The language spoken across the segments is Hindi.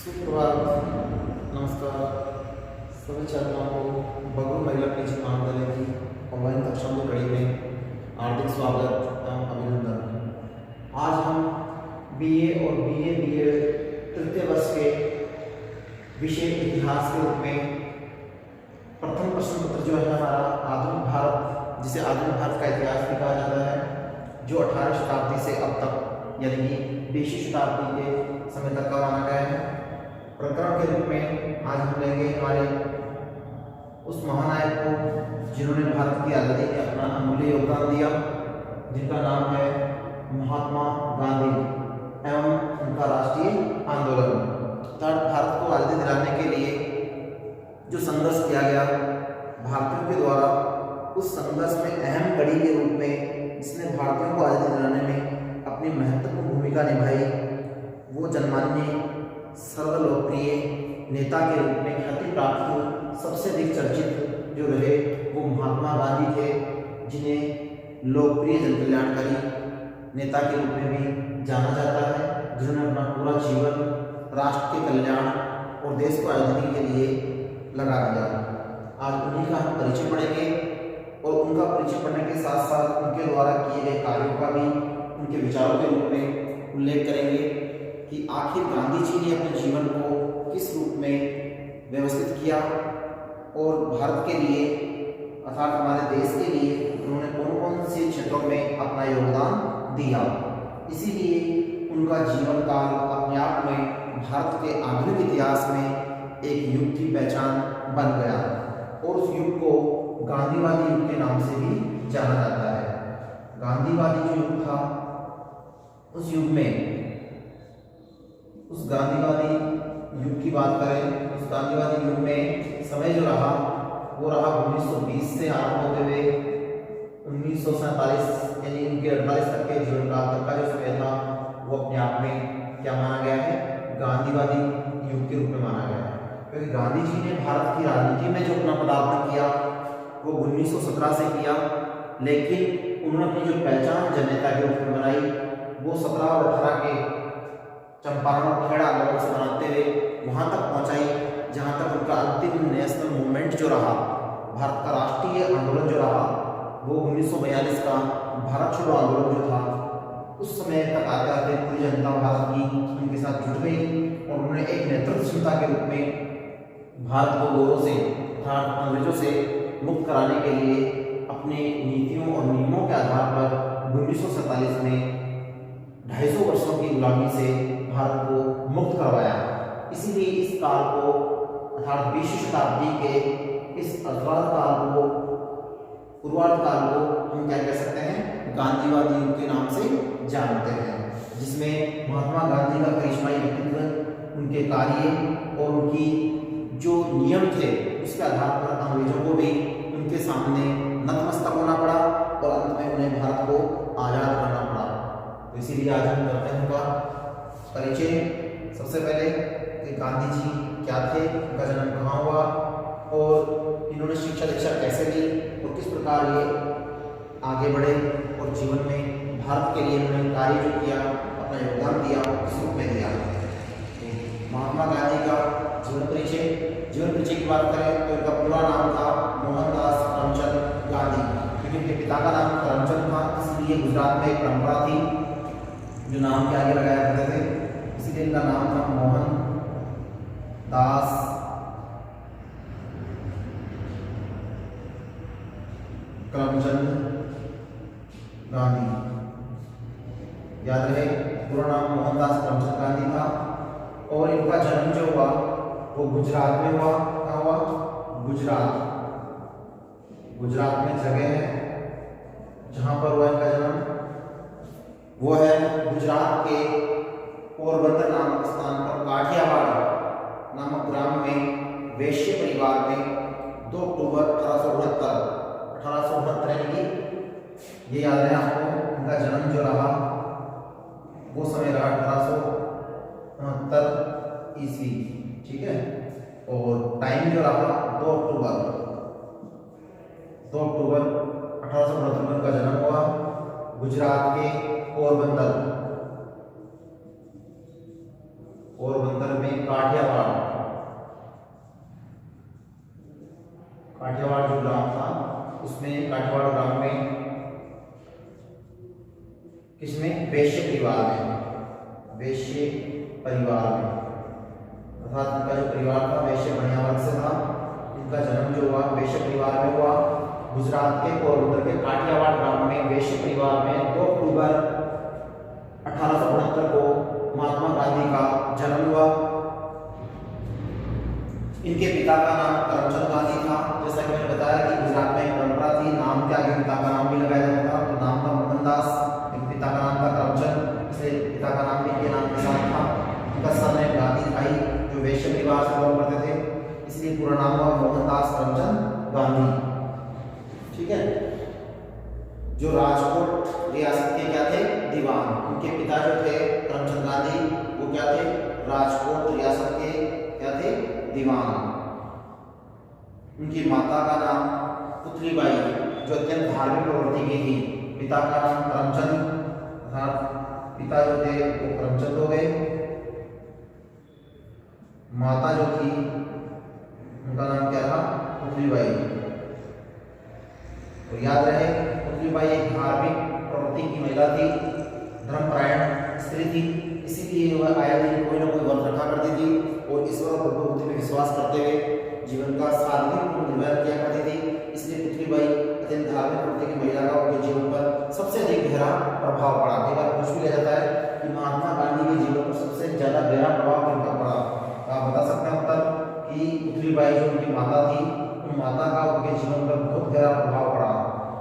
सुप्रभात, नमस्कार सभी छात्रों को बगरू महिला पीजी महाविद्यालय की ऑनलाइन कक्षाओं की कड़ी में हार्दिक स्वागत एवं अभिनंदन। आज हम बीए और बीएड तृतीय वर्ष के विषय इतिहास के रूप में प्रथम प्रश्न पत्र जो है हमारा आधुनिक भारत, जिसे आधुनिक भारत का इतिहास भी कहा जाता है, जो 18वीं शताब्दी से अब तक यानी कि 20वीं शताब्दी के समय तक का माना गया है, प्रकरण के रूप में आज हम लेंगे हमारे उस महानायक को जिन्होंने भारत की आज़ादी में अपना अमूल्य योगदान दिया, जिनका नाम है महात्मा गांधी एवं उनका राष्ट्रीय आंदोलन अर्थात भारत को आज़ादी दिलाने के लिए जो संघर्ष किया गया भारतीयों के द्वारा, उस संघर्ष में अहम कड़ी के रूप में जिसने भारतीयों को आज़ादी दिलाने में अपनी महत्वपूर्ण भूमिका निभाई, वो जनमान्य सर्वलोकप्रिय नेता के रूप में ख्याति प्राप्त सबसे अधिक चर्चित जो रहे वो महात्मा गांधी थे, जिन्हें लोकप्रिय जनकल्याणकारी नेता के रूप में भी जाना जाता है, जिन्होंने अपना पूरा जीवन राष्ट्र के कल्याण और देश को आज़ादी के लिए लगा दिया। आज उन्हीं का हम परिचय पढ़ेंगे और उनका परिचय पढ़ने के साथ साथ उनके द्वारा किए गए कार्यों का भी उनके विचारों के रूप में उल्लेख करेंगे कि आखिर गांधी जी ने अपने जीवन को किस रूप में व्यवस्थित किया और भारत के लिए अर्थात हमारे देश के लिए उन्होंने कौन कौन से क्षेत्रों में अपना योगदान दिया। इसीलिए उनका जीवन काल अपने आप में भारत के आधुनिक इतिहास में एक युग की पहचान बन गया और उस युग को गांधीवादी युग के नाम से भी जाना जाता है। गांधीवादी जो युग था, उस युग में उस गांधीवादी युग की बात करें, उस गांधीवादी युग में समय जो रहा वो रहा 1920 से आरंभ होते हुए 1947 यानी उनके 48 तक के जीवन काल तक का जो समय था वो अपने आप में क्या माना गया है, गांधीवादी युग के रूप में माना गया है। क्योंकि गांधी जी ने भारत की राजनीति में जो अपना पदार्पण किया वो 1917 से किया, लेकिन उन्होंने अपनी जो पहचान जनता के रूप में बनाई वो 17 और 18 के चंपारण और खेड़ा आंदोलन से बनाते हुए वहाँ तक पहुँचाई जहाँ तक उनका अंतिम नेशनल मूवमेंट जो रहा, भारत का राष्ट्रीय आंदोलन जो रहा, वो 1942 का भारत छोड़ो आंदोलन जो था, उस समय तक आते आते पूरी जनता भारत की उनके साथ जुट गई और उन्होंने एक नेतृत्व क्षमता के रूप में भारत को गौरव से अर्थात अंग्रेजों से मुक्त कराने के लिए अपने नीतियों और नियमों के आधार पर 1947 में 250 वर्षों की गुलामी से भारत को मुक्त करवाया। इसीलिए इस काल को अर्थात 20वीं शताब्दी के इस अर्धवाद काल को, पूर्वार्ध काल को हम क्या कह सकते हैं, गांधीवादी युग के नाम से जानते हैं, जिसमें महात्मा गांधी का करिश्माई व्यक्तित्व, उनके कार्य और उनकी जो नियम थे उसके आधार पर अंग्रेजों को भी उनके सामने नतमस्तक होना पड़ा और अंत में उन्हें भारत को आज़ाद करना पड़ा। तो इसीलिए आज हम करते हैं उनका परिचय। सबसे पहले कि गांधी जी क्या थे, उनका जन्म कहाँ हुआ और इन्होंने शिक्षा दीक्षा कैसे ली और किस प्रकार ये आगे बढ़े और जीवन में भारत के लिए उन्होंने कार्य जो किया, अपना योगदान दिया, किस रूप में दिया। महात्मा गांधी का जीवन परिचय की बात करें तो इनका पूरा नाम था मोहनदास करमचंद गांधी, क्योंकि इनके पिता का नाम करमचंद था, इसलिए गुजरात में एक परंपरा थी जो नाम के आगे लगाया करते थे, इसीलिए इनका नाम था मोहन दास करमचंद गांधी। याद रहे, पूरा नाम मोहनदास करमचंद गांधी था और इनका जन्म जो हुआ वो गुजरात में हुआ। कहाँ हुआ? गुजरात में जगह है जहां पर हुआ इनका जन्म, वो है गुजरात के पोरबंदर नामक स्थान पर काठियावाड़ नामक ग्राम में वैश्य परिवार में 2 अक्टूबर 1869 यानी कि ये याद है आपको, उनका जन्म जो रहा वो समय रहा 1869 ईस्वी, ठीक है, और टाइम जो रहा 2 अक्टूबर 1869 में उनका जन्म हुआ गुजरात के पोरबंदर में काठियावाड़ किसमें? वैश्य परिवार में, वैश्य परिवार में, अर्थात इनका जो परिवार था वैश्य बनिया वर्ग से था। इनका जन्म जो हुआ वैश्य परिवार में हुआ। गुजरात के पोरबंदर के काठियावाड़ ग्राम में वैश्य परिवार में 2 अक्टूबर 1869 को महात्मा गांधी का जन्म हुआ। इनके पिता का नाम करमचंद गांधी था। जैसा कि मैंने बताया कि गुजरात में एक परंपरा थी, नाम के आगे पिता का नाम भी लगाया जाता था। तो नाम था मोहनदास, पिता का नाम था करमचंद, इसलिए पिता का नाम भी इनके नाम के साथ था। उनका सरनेम गांधी भाई जो वैश्य परिवार से बिलोंग करते थे, इसलिए पूरा नाम हुआ मोहनदास करमचंद गांधी। ठीक है। जो राजकोट रियासत के क्या थे? दीवान। उनके पिता जो थे करमचंद गांधी, वो क्या थे? राजकोट रियासत के क्या थे? दीवान। उनकी माता का नाम पुतलीबाई, जो अत्यंत धार्मिक प्रवृत्ति की थी। पिता का नाम करमचंद, अर्थात पिता जो थे वो करमचंद हो गए। माता जो थी उनका नाम क्या था? पुतलीबाई। तो याद रहे, पुतलीबाई एक धार्मिक प्रवृत्ति की महिला थी, धर्मपरायण स्त्री थी, इसीलिए वह आए दिन कोई ना कोई व्रत रखा करती थी और ईश्वर और बुद्धि में विश्वास करते हुए जीवन का सार्वजनिक निर्वहन किया करती थी। इसलिए पुतलीबाई अत्यंत धार्मिक प्रवृत्ति की महिला का उनके जीवन पर सबसे अधिक गहरा प्रभाव पड़ा। कई बार पूछ भी लिया जाता है कि महात्मा गांधी के जीवन पर सबसे ज्यादा गहरा प्रभाव किनका पड़ा? तो आप बता सकते हैं उत्तर कि पुतलीबाई जो उनकी माता थी, उन माता का उनके जीवन पर बहुत गहरा प्रभाव पड़ा,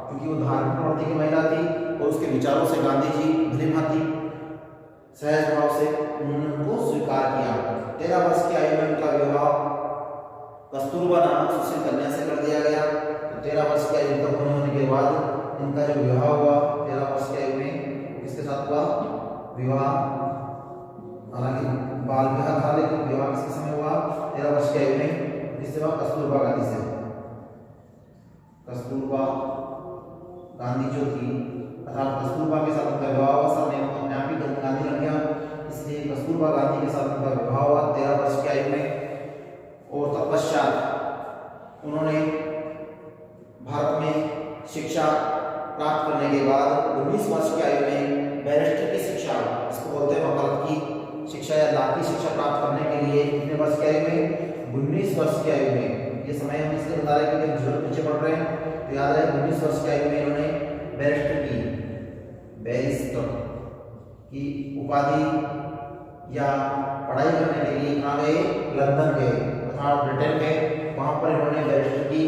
क्योंकि वो धार्मिक प्रवृत्ति की महिला थी और उसके विचारों से गांधी जी भली भांति सहज भाव से उन्होंने उनको स्वीकार किया। 13 वर्ष की आयु में उनका विवाह कस्तूरबा नामक सुशील कन्या से कर दिया गया। तो 13 वर्ष की आयु तक होने के बाद इनका जो विवाह हुआ 13 वर्ष की आयु में किसके साथ हुआ? विवाह, हालांकि बाल विवाह था लेकिन विवाह किसके समय हुआ? 13 वर्ष की आयु में, जिससे हुआ कस्तूरबा गांधी से। कस्तूरबा गांधी जो थी, अर्थात कस्तूरबा के साथ उनका विवाह हुआ। सरनेम अपने आप ही गांधी लग गया, इसलिए कस्तूरबा गांधी के साथ उनका विवाह हुआ 13 वर्ष की आयु में। और तत्पश्चात उन्होंने भारत में शिक्षा प्राप्त करने के बाद 19 वर्ष की आयु में बैरिस्टर की शिक्षा, इसको बोलते हैं वकालत की शिक्षा या लाभ की शिक्षा प्राप्त करने के लिए कितने वर्ष की आयु में? 19 वर्ष की आयु में। ये समय हम इसलिए बता रहे हैं क्योंकि जीवन पीछे पड़ रहे हैं, तो याद रहे 19 वर्ष की आयु में इन्होंने बैरिस्टर की उपाधि या पढ़ाई करने के लिए कहाँ गए? लंदन गए, अर्थात ब्रिटेन गए। वहाँ पर इन्होंने बैरिस्टर की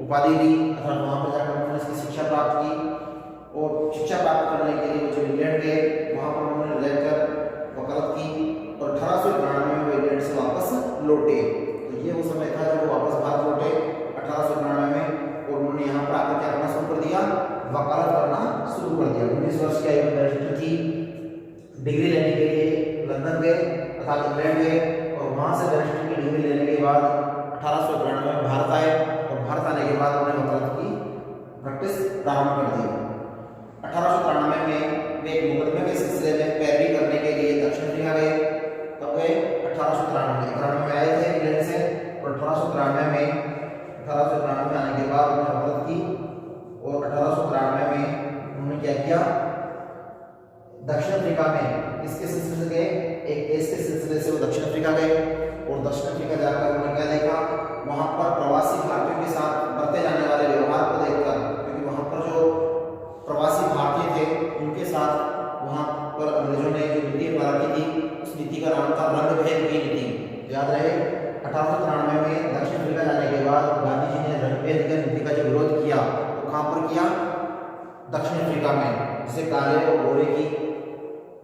उपाधि ली, अर्थात वहाँ पर जाकर उन्होंने इसकी शिक्षा प्राप्त की। और शिक्षा प्राप्त करने के लिए जो इंग्लैंड गए, वहाँ पर उन्होंने रहकर वकालत की और 1893 में वो इंग्लैंड से वापस लौटे। तो ये वो समय था जब वो वापस भारत लौटे 1893 में, और उन्होंने यहाँ पर आकर क्या करना शुरू कर दिया? वकालत करना शुरू कर दिया। 19 वर्ष की आयु में बैरिस्टर थी। डिग्री लेने के लिए लंदन गए, अर्थात इंग्लैंड गए, और वहाँ से बैरिस्टर की डिग्री लेने के बाद 1893 में भारत आए, और भारत आने के बाद उन्होंने वकालत की प्रैक्टिस प्रारंभ कर दी। 1893 में वे एक मुकदमे के सिलसिले में पैरवी करने के लिए दक्षिण अफ्रीका गए। तब वे 1893 में आए थे इंग्लैंड से, और 1893 में आने के बाद उन्होंने वकालत की। और 1893 में उन्होंने क्या किया? दक्षिण अफ्रीका में इसके सिलसिले से गए, एक केस के सिलसिले से वो दक्षिण अफ्रीका गए, और दक्षिण अफ्रीका जाकर उन्होंने क्या देखा? वहाँ पर प्रवासी भारतीयों के साथ बरते जाने वाले व्यवहार को देखकर, क्योंकि वहाँ पर जो प्रवासी भारतीय थे उनके साथ वहाँ पर अंग्रेजों ने जो नीति अपनाई थी, उस नीति का नाम था रंग भेद की नीति। याद रहे 1893 में दक्षिण अफ्रीका जाने के बाद गांधी जी ने रंग भेद की नीति का जो विरोध किया, तो कहाँ पर किया? दक्षिण अफ्रीका में, जिसे काले और गोरे की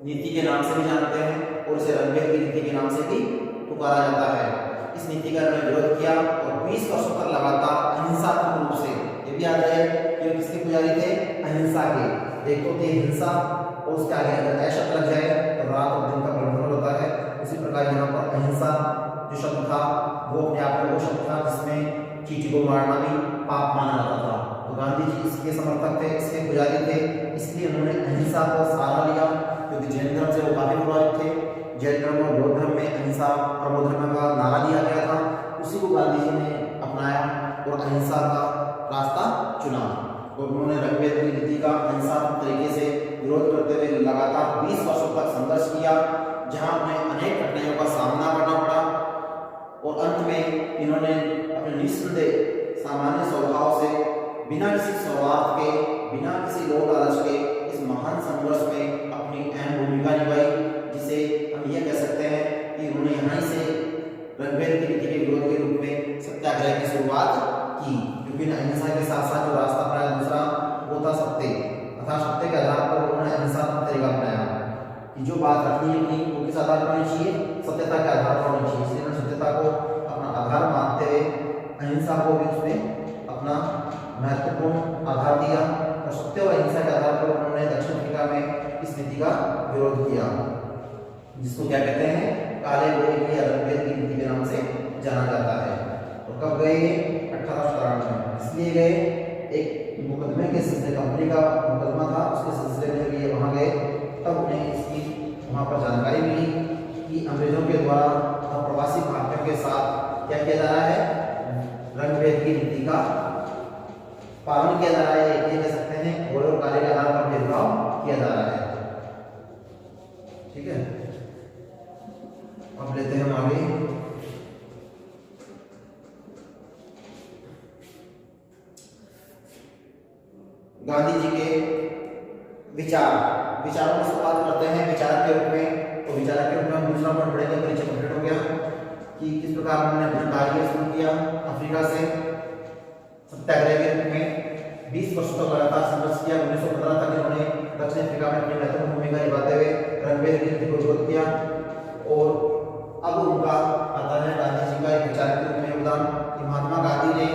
नीति के नाम से भी जानते हैं, और इसे रंगभेद की नीति के नाम से भी पुकारा जाता है। इस नीति का उन्होंने विरोध किया और 20 वर्षों तक लगातार अहिंसात्मक रूप से, ये भी याद रहे कि किसके पुजारी थे? अहिंसा के। एक तो थी हिंसा, और उसके आगे अगर ऐसा लग जाए तो रात और दिन का परिवर्तन होता है। उसी प्रकार यहाँ पर अहिंसा जो शब्द था वो अपने आप में वो शब्द था जिसमें चींटी को मारना भी पाप माना जाता था। तो गांधी जी इसके समर्थक थे, इसके पुजारी थे, इसलिए उन्होंने अहिंसा को सहारा लिया, क्योंकि जैन धर्म से वो काफी प्रभावित थे। जैन धर्म और बौद्ध धर्म में अहिंसा परमो धर्म का नारा दिया गया था, उसी को गांधी जी ने अपनाया और अहिंसा का रास्ता चुना। और उन्होंने रंगभेद की नीति का अहिंसात्मक तरीके से विरोध करते हुए किया, जहां उन्हें अनेक कठिनाइयों का सामना करना पड़ा और अंत में इन्होंने अपने निस्संदेह सामान्य स्वभाव से बिना किसी स्वार्थ के, बिना किसी लोभ लालच के इस महान संघर्ष में अपनी अहम भूमिका निभाई, जिसे हम ये कह सकते हैं कि उन्होंने यहाँ से रंगभेद की नीति के विरोध के रूप में सत्याग्रह की शुरुआत की। क्योंकि अहिंसा के साथ साथ जो रास्ता अपनाया दूसरा वो था सत्य, अर्थात सत्य के आधार पर उन्होंने अहिंसात्मक तरीका अपनाया कि जो बात रखनी है अपनी वो किस आधार पर होनी चाहिए, सत्यता के आधार पर होनी चाहिए। इसलिए उन्होंने सत्यता को अपना आधार मानते हुए अहिंसा को भी उसमें अपना महत्वपूर्ण आधार दिया और सत्य और अहिंसा के आधार पर उन्होंने दक्षिण अफ्रीका में इस नीति का विरोध किया, जिसको क्या कहते हैं, काले घोड़े की या रंगभेद की नीति के नाम से जाना जाता है। और कब गए? 1893 में। इसलिए गए, एक मुकदमे के सिलसिले, कंपनी का मुकदमा था, उसके सिलसिले में जब ये वहाँ गए तब उन्हें इसकी वहाँ पर जानकारी मिली कि अंग्रेजों के द्वारा प्रवासी भारतीयों के साथ क्या किया जा रहा है, रंगभेद की नीति का पालन किया जा रहा है। ये कह सकते हैं घोड़े और काले के आधार पर भेदभाव किया जा रहा है। ठीक है, अब लेते हैं हम आगे। गांधी जी के विचारों की शुरुआत करते हैं विचारक के रूप में। तो विचारक के रूप में हम दूसरा पॉइंट पढ़ेंगे, परिचय कंप्लीट हो गया कि किस प्रकार उन्होंने अपना कार्य शुरू किया अफ्रीका से सत्याग्रह के रूप में 20 वर्षों तक लगातार संघर्ष किया। 1915 तक इन्होंने दक्षिण अफ्रीका में अपनी महत्वपूर्ण भूमिका निभाते हुए रंगभेद की नीति को विरोध किया। और अब उनका आता है गांधी जी का एक विचारक के रूप में योगदान कि महात्मा गांधी ने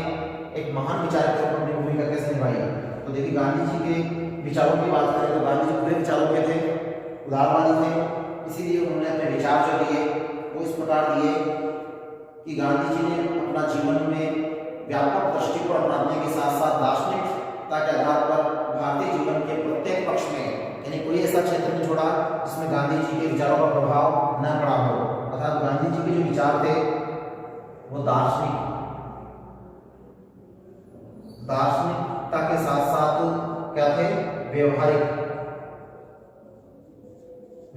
एक महान विचारक के रूप में अपनी भूमिका कैसे निभाई। तो देखिए, गांधी जी के विचारों की बात करें तो गांधी जी पूरे विचारों के थे, उदारवादी थे। इसीलिए उन्होंने अपने विचार जो दिए वो इस प्रकार दिए कि गांधी जी ने अपना जीवन में व्यापक दृष्टिकोण अपनाने के साथ साथ दार्शनिकता के आधार पर भारतीय जीवन के प्रत्येक पक्ष में, यानी कोई ऐसा क्षेत्र नहीं छोड़ा जिसमें गांधी जी के विचारों का प्रभाव न पड़ा हो। अर्थात गांधी जी के जो विचार थे वो दार्शनिकता के साथ साथ क्या थे, व्यवहारिक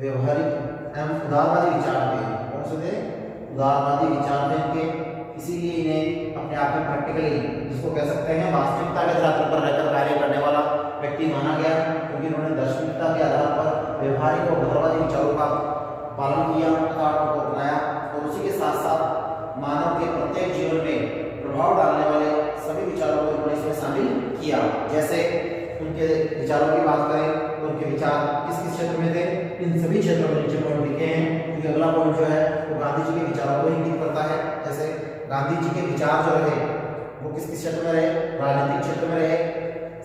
एवं उदारवादी विचार थे। कौन से थे? उदारवादी विचार थे इनके। इसीलिए इन्हें अपने आप में प्रैक्टिकली, जिसको कह सकते हैं वास्तविकता के आधार पर रहकर कार्य करने वाला व्यक्ति माना गया, क्योंकि उन्होंने दार्शनिकता के आधार पर व्यवहारिक और उदारवादी विचारों का पालन किया तथा उनको अपनाया। और उसी के साथ साथ मानव के प्रत्येक जीवन में प्रभाव डालने वाले सभी विचारों को उन्होंने इसमें शामिल किया। जैसे उनके विचारों की बात करें तो उनके विचार किस किस क्षेत्र में थे, इन सभी क्षेत्रों में नीचे पॉइंट लिखे हैं, क्योंकि अगला पॉइंट जो है वो गांधी जी के विचारों को इंगित करता है। जैसे गांधी जी के विचार जो रहे वो किस किस क्षेत्र में रहे, राजनीतिक क्षेत्र में रहे,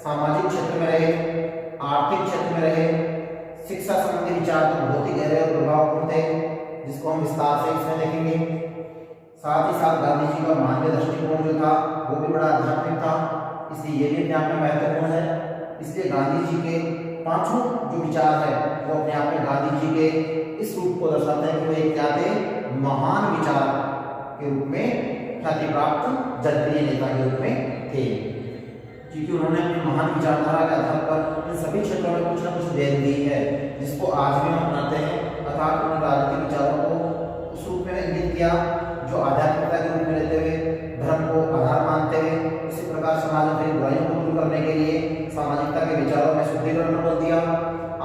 सामाजिक क्षेत्र में रहे, आर्थिक क्षेत्र में रहे, शिक्षा संबंधी विचार तो बहुत ही गहरे और प्रभावपूर्ण थे, जिसको हम विस्तार से इसमें देखेंगे। साथ ही साथ गांधी जी का मानवीय दृष्टिकोण जो था वो भी बड़ा आध्यात्मिक था, इसलिए ये भी अपने आप में महत्वपूर्ण है। इसलिए गांधी जी के पांचों जो विचार है वो अपने आप में गांधी जी के इस रूप को दर्शाते हैं कि वो एक क्या थे, महान विचार के रूप में ख्याति प्राप्त जनप्रिय नेता के रूप में थे, क्योंकि उन्होंने अपनी महान विचारधारा के आधार पर इन सभी क्षेत्रों में कुछ न कुछ देन दी है, जिसको आज भी हम अपनाते हैं। अर्थात उन्होंने राजनीतिक विचारों को उस रूप में इंगित किया जो आध्यात्मिकता के रूप में लेते हुए धर्म को आधार मानते हुए, इसी प्रकार समाज में बुराइयों को दूर करने के लिए सामाजिकता के विचारों में शुद्धिकरण पर बल दिया।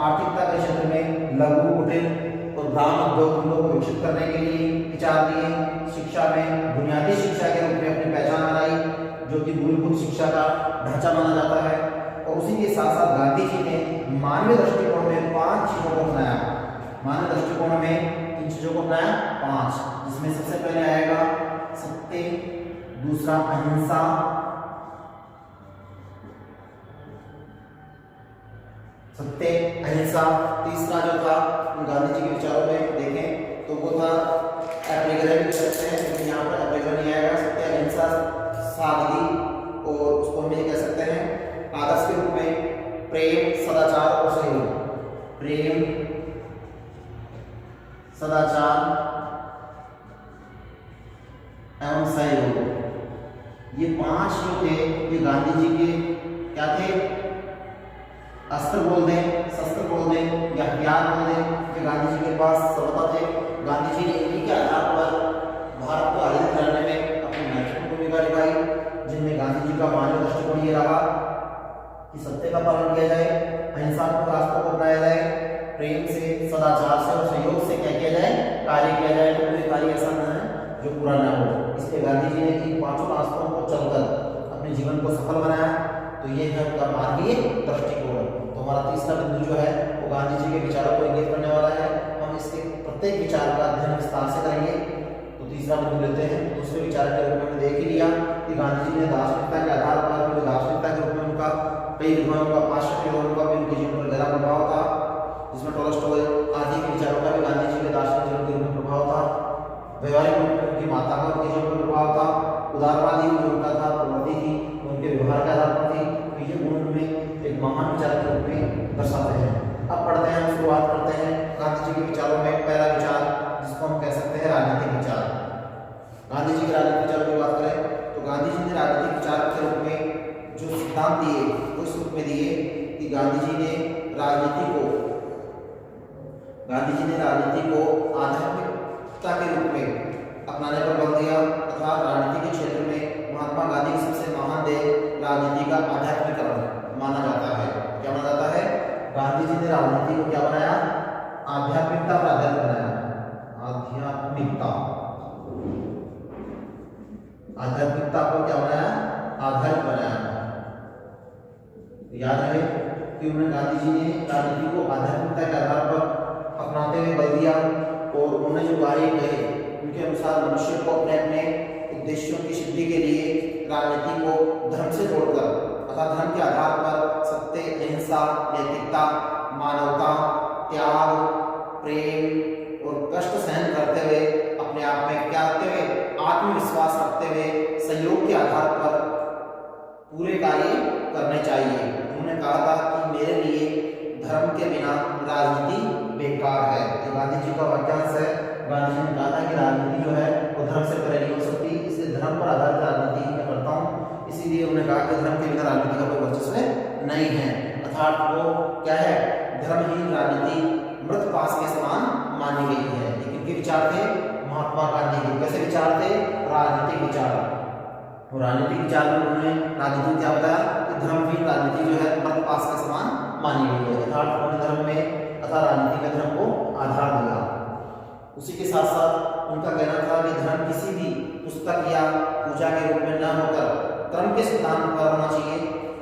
आर्थिकता के क्षेत्र में लघु, कुटीर और ग्राम उद्योग धंधों को विकसित करने के लिए विचार दिए। शिक्षा में बुनियादी शिक्षा के रूप में अपनी पहचान बनाई, जो कि मूलभूत शिक्षा का ढांचा माना जाता है। और उसी के साथ साथ गांधी जी ने मानवीय दृष्टिकोण में 5 चीजों को अपनाया। मानवीय दृष्टिकोण में किन चीजों को अपनाया? 5, जिसमें सबसे पहले आएगा सत्य, दूसरा अहिंसा, तीसरा जो था गांधी जी के विचारों में देखें तो वो था एप्लीकेशन भी सकते हैं, लेकिन यहाँ पर एप्लीकेशन नहीं आएगा। सत्य, अहिंसा, सादगी, और उसको हम ये कह सकते हैं आदर्श के रूप में प्रेम, सदाचार और सहयोग। प्रेम, सदाचार एवं सहयोग, ये 5 जो थे ये गांधी जी के क्या थे? अस्त्र बोल दें, शस्त्र बोल दें या हथियार बोल दें, ये गांधी जी के के पास सर्वथा थे। गांधी जी ने इन्हीं के आधार पर भारत को आजाद कराने में अपनी महत्वपूर्ण भूमिका निभाई, जिनमें गांधी जी का मानवीय दृष्टिकोण ये रहा कि सत्य का पालन किया जाए, अहिंसात्मक रास्तों को अपनाया जाए, प्रेम से, सदाचार से और सहयोग से क्या किया जाए, कार्य किया जाए। तो कोई कार्य ऐसा न है जो पूरा न हो। इसलिए गांधी जी ने इन पांचों रास्तों को चलकर अपने जीवन को सफल बनाया। तो ये है उनका मार्गीय दृष्टिकोण। तो हमारा तीसरा बिंदु जो है वो गांधी जी के विचारों को इंगित करने वाला है। हम इसके प्रत्येक विचार का अध्ययन विस्तार से करेंगे। तो तीसरा बिंदु लेते हैं। दूसरे विचार के रूप में हमने देख ही लिया कि गांधी जी ने दार्शनिकता के आधार पर, दार्शनिकता के रूप में उनका कई विद्वानों का, पाश्चात्य विद्वानों का भी उनके जीवन पर गहरा प्रभाव था, जिसमें टॉलस्टॉय आदि के विचारों का भी गांधी जी के दार्शनिक जीवन के रूप में प्रभाव था। व्यवहारिक रूप में उनकी माता का उनके जीवन पर प्रभाव था। उदारवादी जो उनका था, प्रवृत्ति थी, उनके व्यवहार के आधार पर थी। तो ये गुण में एक महान विचार के रूप में दर्शाते हैं। अब पढ़ते हैं, शुरुआत करते हैं गांधी जी के विचारों में। पहला विचार जिसको हम कह सकते हैं राजनीतिक विचार। गांधी जी के राजनीतिक विचारों की बात करें तो गांधी जी ने राजनीतिक विचार के रूप में जो सिद्धांत दिए वो इस रूप में दिए कि गांधी जी ने राजनीति को आध्यात्मिकता के रूप में अपनाने पर बल दिया तथा राजनीति के क्षेत्र में महात्मा गांधी की सबसे महान देन राजनीति का आध्यात्मिकरण माना जाता है। क्या माना जाता है? गांधी जी ने राजनीति को क्या बनाया? आध्यात्मिकता पर आधारित बनाया। आध्यात्मिकता को क्या बनाया? आधारित बनाया। याद रहे कि उन्होंने, गांधी जी ने राजनीति को आध्यात्मिकता के आधार पर अपनाते हुए बल दिया और उन्होंने जो कार्य कहे उनके अनुसार मनुष्य को अपने अपने उद्देश्यों की सिद्धि के लिए राजनीति को धर्म से जोड़कर तथा धर्म के आधार पर सत्य, अहिंसा, नैतिकता, मानवता, त्याग, प्रेम और कष्ट सहन करते हुए अपने आप में क्या रखते हुए, आत्मविश्वास रखते हुए सहयोग के आधार पर पूरे कार्य करने चाहिए। उन्होंने कहा था कि मेरे लिए धर्म के बिना राजनीति बेकार है। ये गांधी जी का वाक्यांश है। गांधी जी ने कहा था कि राजनीति जो है वो धर्म से परे नहीं हो सकती, इसलिए धर्म पर आधारित राजनीति मैं करता हूँ। इसीलिए उन्होंने कहा कि धर्म के बिना राजनीति का कोई वर्चस्व नहीं है। अर्थात वो क्या है? धर्महीन राजनीति मृत पास के समान मानी गई है। ये किनके विचार थे? महात्मा गांधी के। कैसे विचार थे? राजनीतिक विचार। और राजनीतिक विचार में उन्होंने राजनीति क्या बताया कि धर्महीन राजनीति जो है मृत पास के समान मानी गई है। अर्थात उन्होंने धर्म में तथा राजनीति में धर्म को आधार दिया। उसी के साथ साथ उनका कहना था कि धर्म किसी भी पुस्तक या पूजा के रूप में न होकर कर्म के सिद्धांत पर होना चाहिए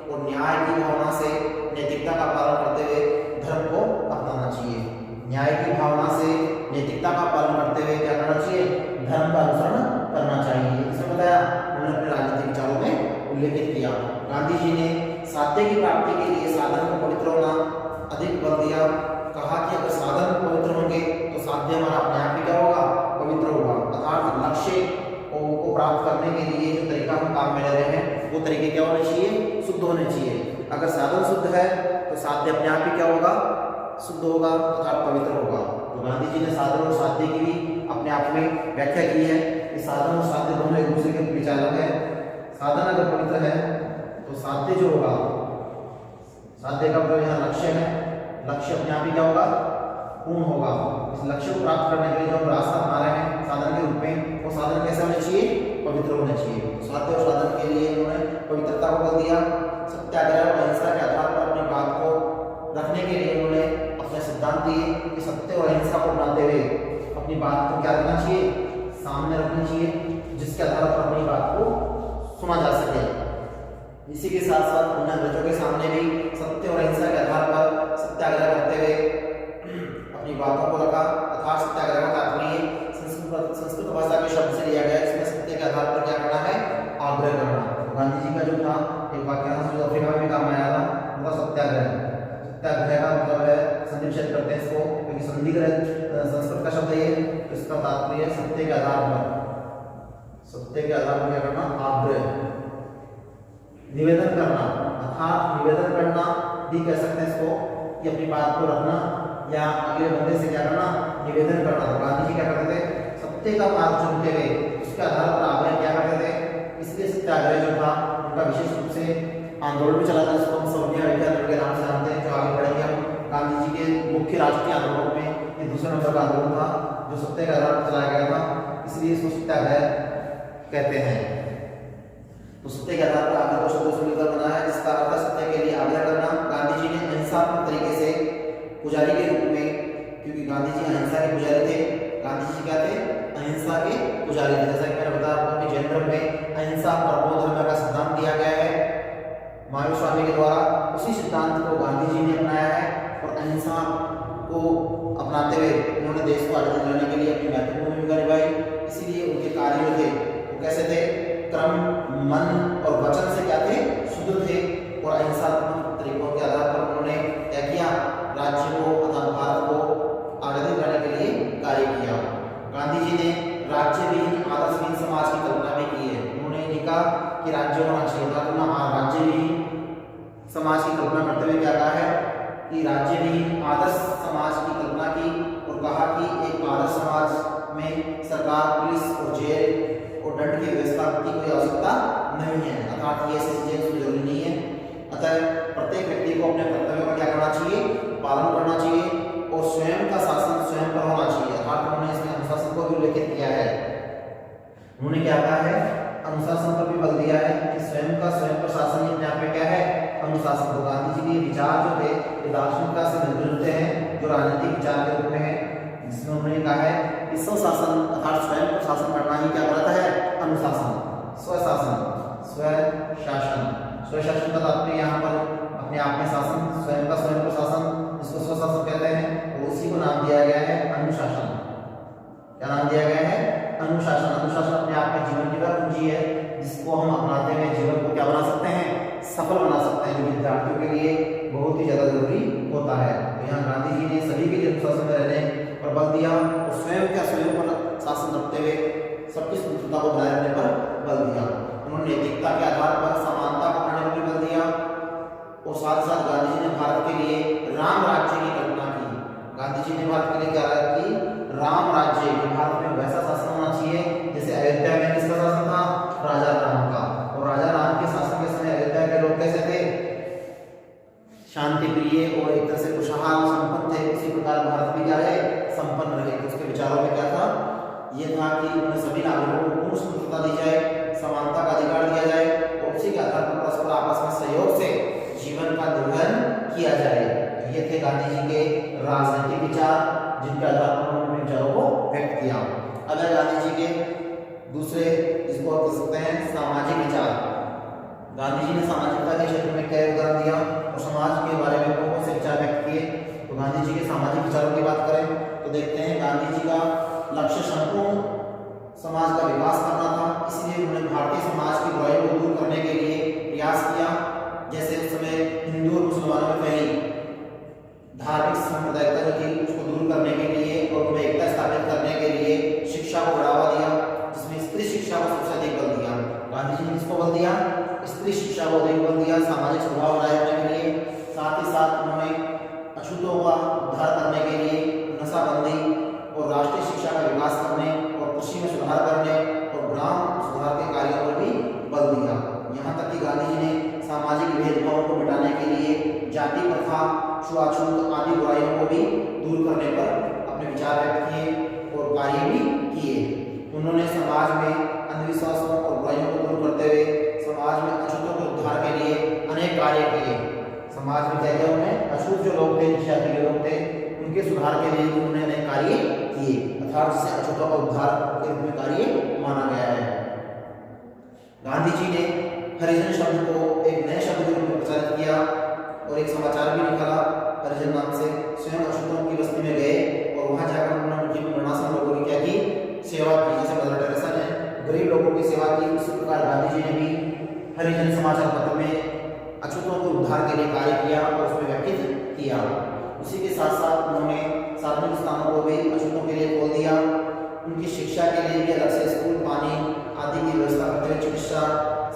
और न्याय की भावना से नैतिकता का पालन करते हुए धर्म को अपनाना चाहिए। न्याय की भावना से नैतिकता का पालन करते हुए क्या करना चाहिए? धर्म का अनुसरण करना चाहिए। इसमें बताया उन्होंने अपने राजनीतिक विचारों में उल्लेखित किया। गांधी जी ने साध्य की प्राप्ति के लिए साधन को पवित्र होना अधिक बल दिया। कहा कि अगर साधन पवित्र होंगे तो साध्य हमारा अपने आप ही क्या होगा? पवित्र होगा। अर्थात लक्ष्य को प्राप्त करने के लिए जो तरीका हम काम में ले रहे हैं वो तरीके क्या होने चाहिए? शुद्ध होने चाहिए। अगर साधन शुद्ध है तो साध्य अपने आप ही क्या होगा? शुद्ध होगा अर्थात पवित्र होगा। तो गांधी जी ने साधन और साध्य की भी अपने आप में व्याख्या की है कि साधन और साध्य दोनों एक दूसरे के विचारक है। साधन अगर पवित्र है तो साध्य जो होगा, साध्य का मतलब यहाँ लक्ष्य है, लक्ष्य अपने आप ही क्या होगा? पूर्ण होगा। इस लक्ष्य को प्राप्त करने के लिए जो हम रास्ता बना रहे हैं साधन के रूप में, वो साधन कैसे होने चाहिए? पवित्र होने चाहिए। साध्य और साधन के लिए उन्होंने पवित्रता को बल दिया। सत्याग्रह और अहिंसा के आधार पर अपनी बात को रखने के लिए उन्होंने अपने सिद्धांत दिए कि सत्य और अहिंसा को अपनाते हुए अपनी बात को क्या रखना चाहिए? सामने रखनी चाहिए, जिसके आधार पर अपनी बात को सुना जा सके। इसी के साथ साथ उन्होंने अंग्रेजों के सामने भी सत्य और अहिंसा के आधार पर सत्याग्रह करते हुए अपनी बातों को रखा। अर्थात सत्याग्रह का तात्पर्य संस्कृत भाषा के शब्द से लिया गया, इसमें सत्य के आधार पर क्या करना है? आग्रह करना। तो गांधी जी का जो था एक वाक्यांश जो अफ्रीका में भी काम आया था वो था सत्याग्रह। सत्याग्रह का मतलब है, संधिक्षेप करते हैं इसको क्योंकि संधिग्रह संस्कृत का शब्द है, तो इसका तात्पर्य सत्य के आधार पर, सत्य के आधार पर क्या करना? आग्रह, निवेदन करना। अर्थात निवेदन करना भी कह सकते हैं इसको कि अपनी बात को रखना या अगले बंदे से क्या करना? निवेदन करना। तो गांधी जी क्या करते थे? सत्य का मार्ग चुनते हुए उसके आधार पर आग्रह क्या करते थे? इसलिए सत्याग्रह जो था उनका विशेष रूप से आंदोलन भी चला था, जिसको हम सवर्णीय आंदोलन के नाम से जानते हैं, जो आगे बढ़ेंगे हम। गांधी जी के मुख्य राष्ट्रीय आंदोलन में ये दूसरे नंबर का आंदोलन था जो सत्य के आधार पर चलाया गया था, इसलिए इसको सत्याग्रह कहते हैं। तो सत्य के आधार पर आगे दो शब्दों से मिलकर बना है, जिसका अर्थ है सत्य के लिए आग्रह करना। गांधी जी ने अहिंसात्मक तरीके से पुजारी के रूप में, क्योंकि गांधी जी अहिंसा के पुजारी थे, गांधी जी क्या थे? अहिंसा के पुजारी थे। जैसा कि मैंने बताया आपको कि जैन धर्म में अहिंसा परमो धर्म का सिद्धांत दिया गया है महावीर स्वामी के द्वारा। उसी सिद्धांत को गांधी जी ने अपनाया है और अहिंसा को अपनाते हुए उन्होंने देश को आजादी दिलाने के लिए अपनी महत्वपूर्ण भूमिका निभाई। इसीलिए उनके कार्य जो थे वो कैसे थे? क्रम, मन और वचन से क्या थे? शुद्ध थे। और अहिंसात्मक तरीकों के आधार पर उन्होंने क्या किया? राज्य को तथा भारत को आजादी दिलाने के लिए कार्य किया। गांधी जी ने राज्यविहीन आदर्शहीन समाज की कल्पना भी की है। उन्होंने ये कहा कि राज्य होना चाहिए था, तो ना राज्यविहीन समाज की कल्पना करते हुए क्या कहा है कि राज्यविहीन आदर्श समाज की कल्पना की और कहा कि एक आदर्श समाज में सरकार, पुलिस और जेल और दंड की व्यवस्था की कोई आवश्यकता नहीं है, अर्थात ये ऐसी चीजें जरूरी नहीं है। अतः प्रत्येक व्यक्ति को अपने कर्तव्यों का क्या करना चाहिए? पालन करना चाहिए और स्वयं का शासन स्वयं पर होना चाहिए। अर्थात उन्होंने इसमें अनुशासन को भी उल्लेखित किया है। उन्होंने क्या कहा है? अनुशासन पर भी बल दिया है कि स्वयं का स्वयं पर शासन अपने आप में क्या है? अनुशासन। तो गांधी जी के विचार जो थे ये दार्शनिकता से मिलते जुलते हैं, जो राजनीतिक विचार के रूप में है, जिसमें उन्होंने कहा है कि स्वशासन अर्थात स्वयं पर शासन करना ही क्या कहलाता है? अनुशासन। स्वशासन, स्वशासन, स्वशासन का तात्पर्य यहाँ पर अपने आप में शासन, स्वयं का स्वयं पर शासन, जिसको स्वशासन कहते हैं, और उसी को नाम दिया गया है अनुशासन। क्या नाम दिया गया है? अनुशासन। अनुशासन अपने आप में जीवन की वह कुंजी है जिसको हम अपनाते हुए जीवन को क्या बना सकते हैं? सफल बना सकते हैं, जो विद्यार्थियों के लिए बहुत ही ज्यादा जरूरी होता है। तो यहाँ गांधी जी ने सभी के लिए अनुशासन में रहने पर बल दिया और स्वयं क्या स्वयं पर शासन रखते हुए सबकी स्वतंत्रता को बनाए रखने पर बल दिया। उन्होंने नैतिकता के आधार पर समानता को अपनाने पर बल दिया और साथ साथ गांधी जी ने भारत के लिए राम राज्य की कल्पना की। गांधी जी ने भारत के लिए क्या की? राम राज्य। भारत में वैसा शासन होना चाहिए जैसे अयोध्या में किसका शासन था? राजा राम का। और राजा राम के शासन के समय अयोध्या के लोग कैसे थे? शांति प्रिय और एक तरह से खुशहाल संपन्न थे। उसी प्रकार भारत भी क्या है? संपन्न रहे। तो उसके विचारों में क्या था? ये था कि उन्हें सभी नागरिकों को पूर्ण स्वतंत्रता दी जाए, समानता का अधिकार दिया जाए और उसी के आधार पर परस्पर आपस में सहयोग से जीवन का निर्वहन किया जाए। ये थे गांधी जी के राजनीतिक विचार, जिनके आधार पर उन्होंने विचारों को व्यक्त किया। अगर गांधी जी के दूसरे, इसको आप कह सकते हैं सामाजिक विचार, गांधी जी ने सामाजिकता के क्षेत्र में क्या योगदान दिया और समाज के बारे में कौन से विचार व्यक्त किए? तो गांधी जी के सामाजिक विचारों की बात करें तो देखते हैं गांधी जी का लक्ष्य संपूर्ण समाज का विकास करना था। इसलिए उन्होंने भारतीय समाज की बुराइयों को दूर करने के लिए प्रयास किया। जैसे उस समय हिंदू और मुसलमानों में फैली धार्मिक सांप्रदायिकता जो थी उसको दूर करने के लिए और उनमें एकता स्थापित करने के लिए शिक्षा को बढ़ावा दिया, जिसमें स्त्री शिक्षा को सबसे अधिक बल दिया। गांधी जी ने किसको बल दिया? स्त्री शिक्षा को अधिक बल दिया, सामाजिक स्वभाव बनाए रखने के लिए। साथ ही साथ उन्होंने अछूतों का उद्धार करने के लिए नशाबंदी और राष्ट्रीय शिक्षा का विकास करने और कृषि में सुधार करने और ग्राम सुधार के कार्यों पर भी बल दिया। यहाँ तक कि गांधी जी ने सामाजिक भेदभाव को मिटाने के लिए जाति प्रथा, छुआछूत आदि बुराइयों को भी दूर करने पर अपने विचार व्यक्त किए और कार्य भी किए। उन्होंने समाज में अंधविश्वासों और बुराइयों को दूर करते हुए समाज में अछूतों के उद्धार के लिए अनेक कार्य किए। समाज में क्या क्या उन्हें अछूत जो लोग थे, जाति के लोग थे, उनके सुधार के लिए उन्होंने अनेक कार्य किए, अर्थात जिसे अछूतों का उद्धार के रूप में कार्य माना गया है। गांधी जी ने हरिजन शब्द को एक नए शब्द के रूप में प्रचारित किया और एक समाचार भी निकाला हरिजन नाम से। स्वयं अछूतों की बस्ती में गए और वहां जाकर उन्होंने उनकी वर्णाश्रम लोगों की क्या की? सेवा की। जैसे मदर टेरेसा ने गरीब लोगों की सेवा की, उसी प्रकार गांधी जी ने भी हरिजन समाचार पत्र में अछूतों के उद्धार के लिए कार्य किया और उसमें व्यक्तित्व किया। उसी के साथ साथ उन्होंने सार्वजनिक स्थानों को भी अछूतों के लिए खोल दिया। उनकी शिक्षा के लिए भी अलग से स्कूल, पानी आदि की व्यवस्था करते हुए चिकित्सा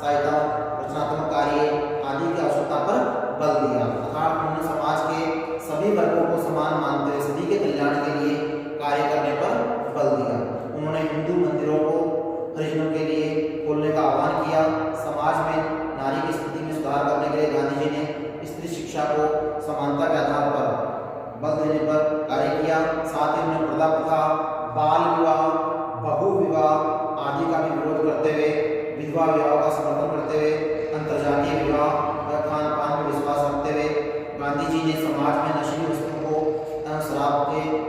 सहायता, रचनात्मक कार्य आदि की आवश्यकता पर बल दिया। अर्थात उन्होंने समाज के सभी वर्गों को समान मानते हुए सभी के कल्याण के लिए कार्य करने पर बल दिया। उन्होंने हिंदू मंदिरों को हरिजनों के लिए खोलने का आह्वान किया। समाज में नारी की स्थिति में सुधार करने के लिए गांधी जी ने स्त्री शिक्षा को समानता के आधार पर बल देने पर कार्य किया। साथ ही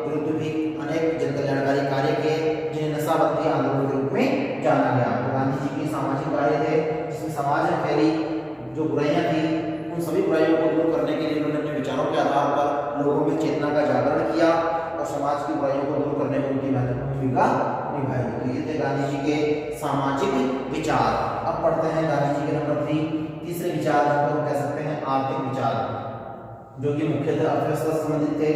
विरुद्ध भी अनेक जन कल्याणकारी कार्य किए, जिन्हें नशाबंदी आंदोलन के रूप में जाना गया। तो गांधी जी के सामाजिक कार्य थे, जिसमें समाज में फैली जो बुराइयां थी उन सभी बुराइयों को दूर करने के लिए उन्होंने अपने विचारों के आधार पर लोगों में चेतना का जागरण किया और समाज की बुराइयों को दूर करने में उनकी महत्वपूर्ण भूमिका निभाई। तो ये थे गांधी जी के सामाजिक विचार। अब पढ़ते हैं गांधी जी के नंबर 3 तीसरे विचार, जिनको हम कह सकते हैं आर्थिक विचार, जो कि मुख्यतः अर्थव्यवस्था से संबंधित थे,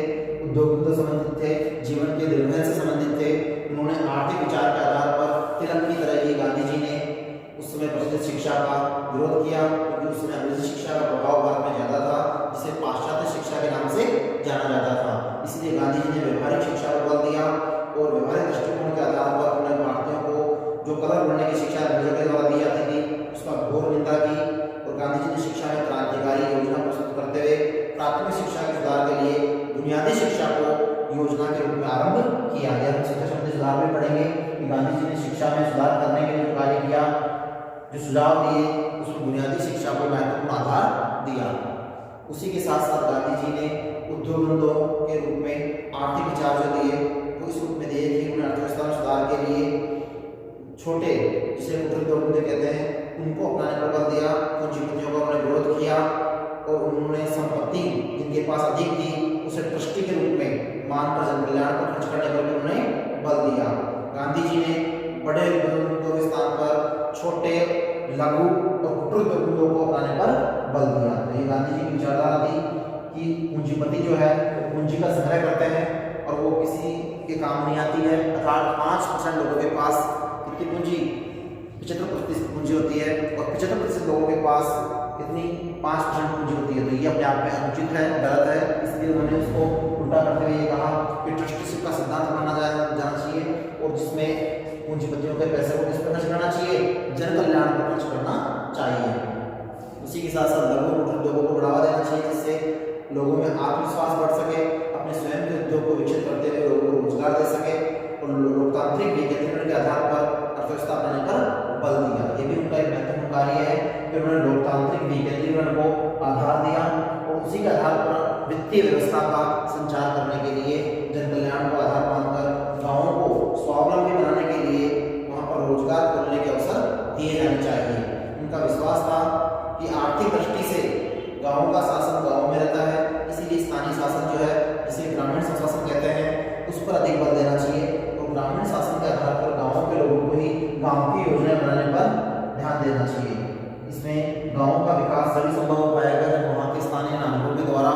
उद्योग से संबंधित थे, जीवन के निर्वहन से संबंधित थे। उन्होंने आर्थिक विचार के आधार पर तिलक की तरह ही गांधी जी ने उस समय प्रचलित शिक्षा का विरोध किया, क्योंकि उस समय अंग्रेजी शिक्षा का प्रभाव भारत में ज्यादा था, जिसे पाश्चात्य शिक्षा के नाम से जाना जाता था। इसलिए गांधी जी ने व्यवहारिक शिक्षा पर बल दिया और व्यवहारिक दृष्टिकोण के आधार पर उन्होंने भारतीयों को जो कलर बढ़ने की शिक्षा अंग्रेजों के द्वारा दी जाती थी उसका घोर निंदा की। और गांधी जी ने शिक्षा में क्रांतिकारी योजना प्रस्तुत करते हुए प्राथमिक शिक्षा के सुधार के लिए बुनियादी शिक्षा को योजना के रूप में आरंभ किया गया। हम शिक्षा संबंधी सुधार में पढ़ेंगे कि गांधी जी ने शिक्षा में सुधार करने के लिए जो कार्य किया, जो सुझाव दिए, उसमें बुनियादी शिक्षा को महत्वपूर्ण आधार दिया। उसी के साथ साथ गांधी जी ने उद्योग धंधों के रूप में आर्थिक विचार जो दिए वो इस रूप में दिए कि उन्हें अर्थव्यवस्था में सुधार के लिए छोटे, जिसे कुटीर उद्योग कहते हैं, उनको अपनाने पर बल दिया। पूंजीपतियों का उन्होंने विरोध किया और उन्होंने संपत्ति जिनके पास अधिक थी उसे ट्रस्टी के रूप में मानकर जन कल्याण पर खर्च करने पर भी उन्होंने बल दिया। गांधी जी ने बड़े उद्योग के स्थान पर छोटे, लघु और कुटीर उद्योगों को अपनाने पर बल दिया। तो ये गांधी जी की विचारधारा थी कि पूंजीपति जो है वो पूंजी का संग्रह करते हैं और वो किसी के काम नहीं आती है। अर्थात 5% लोगों के पास कितनी पूंजी, 75% पूंजी होती है और 75% लोगों के पास कितनी, 5% पूंजी होती है। तो ये अपने आप में अनुचित है, गलत है। इसलिए उन्होंने उसको उल्टा करते हुए ये कहा कि ट्रस्टीशिप का सिद्धांत माना जाना चाहिए और जिसमें पूंजीपतियों के पैसे को किस पर खर्च करना चाहिए, जन कल्याण पर खर्च करना चाहिए। उसी के साथ साथ लघु कुटीर उद्योगों को बढ़ावा देना चाहिए, जिससे लोगों में आत्मविश्वास बढ़ सके, अपने स्वयं के उद्योग को विकसित करते हुए लोगों को रोजगार दे सके और लोकतांत्रिक विकेंद्रीकरण के आधार पर अर्थव्यवस्था बनाने पर बल दिया। ये भी उनका एक महत्वपूर्ण कार्य है कि उन्होंने लोकतांत्रिक विकेंद्रीकरण को आधार दिया और उसी के आधार पर वित्तीय व्यवस्था का संचार करने के लिए जन कल्याण को आधार मानकर गाँवों को स्वावलंबी बनाने के लिए वहाँ पर रोजगार खोलने के अवसर दिए जाने चाहिए। उनका विश्वास था कि आर्थिक दृष्टि से गाँवों का शासन गाँव में रहता है, इसीलिए स्थानीय शासन जो है, जिसे ग्रामीण स्वशासन कहते हैं, उस पर अधिक बल देना चाहिए और ग्रामीण शासन के आधार पर गाँवों के लोगों को ही गाँव की योजना बनाने पर ध्यान देना चाहिए। इसमें गाँव का विकास तभी संभव हो पाएगा जब वहाँ के स्थानीय नागरिकों के द्वारा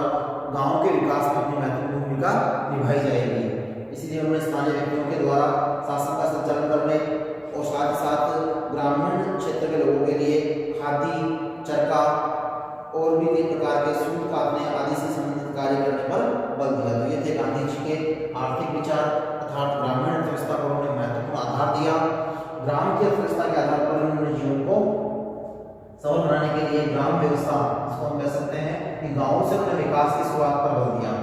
गाँव के विकास में अपनी महत्वपूर्ण भूमिका निभाई जाएगी। इसीलिए उन्होंने स्थानीय व्यक्तियों के द्वारा शासन का संचालन करने और साथ ही साथ ग्रामीण क्षेत्र के लोगों के लिए खादी, चरखा और भी कई प्रकार के सूत काटने आदि से संबंधित कार्य करने पर बल दिया। तो ये थे गांधी जी के आर्थिक विचार, अर्थात ग्रामीण अर्थव्यवस्था पर उन्होंने महत्वपूर्ण आधार दिया। ग्राम की अर्थव्यवस्था के आधार पर उन्होंने जीवन को सरल बनाने के लिए ग्राम व्यवस्था, जिसको हम कह सकते हैं कि गाँवों से अपने विकास की शुरुआत पर बल दिया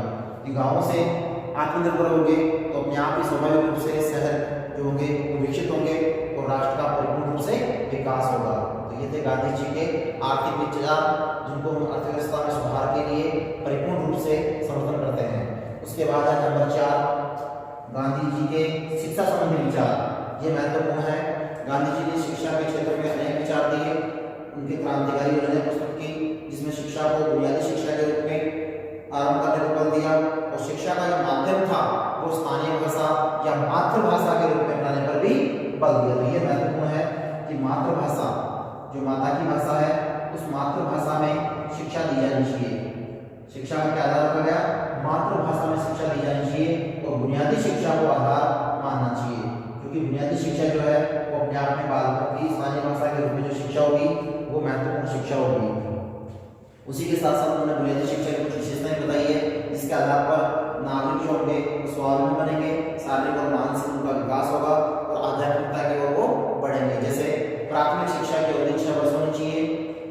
कि गाँवों से आत्मनिर्भर होंगे तो अपने आप ही स्वाभाविक रूप से शहर जो होंगे वो विकसित होंगे और राष्ट्र का परिपूर्ण रूप से विकास होगा। तो ये थे गांधी जी के आर्थिक विचार, जिनको हम अर्थव्यवस्था में सुधार के लिए परिपूर्ण रूप से समर्थन करते हैं। उसके बाद है नंबर 4 गांधी जी के शिक्षा संबंधी विचार। ये महत्वपूर्ण है। गांधी जी ने शिक्षा के क्षेत्र में अनेक विचार दिए, उनकी क्रांतिकारी योजनाएं प्रस्तुत की, जिसमें शिक्षा को बुनियादी शिक्षा के रूप में आरंभ करने पर बल दिया और शिक्षा का जो माध्यम था वो स्थानीय भाषा या मातृभाषा के रूप में अपनाने पर भी बल दिया। तो ये महत्वपूर्ण है कि मातृभाषा जो माता की भाषा है उस मातृभाषा में शिक्षा दी जानी चाहिए। शिक्षा का क्या आधार रखा गया, मातृभाषा में शिक्षा दी जानी चाहिए और बुनियादी शिक्षा को आधार मानना चाहिए, क्योंकि बुनियादी शिक्षा जो है वो अपने आप में बालकों की स्थानीय भाषा के रूप में जो शिक्षा होगी वो महत्वपूर्ण शिक्षा होगी। उसी के साथ साथ उन्होंने बुनियादी शिक्षा की कुछ विशेषताएं बताई है, जिसके आधार पर नागरिक जो होंगे वो स्वावलंबी बनेंगे, शारीरिक और मानसिक उनका विकास होगा और आध्यात्मिकता की ओर वो बढ़ेंगे। जैसे प्राथमिक शिक्षा की अवधि 6 वर्ष होनी चाहिए,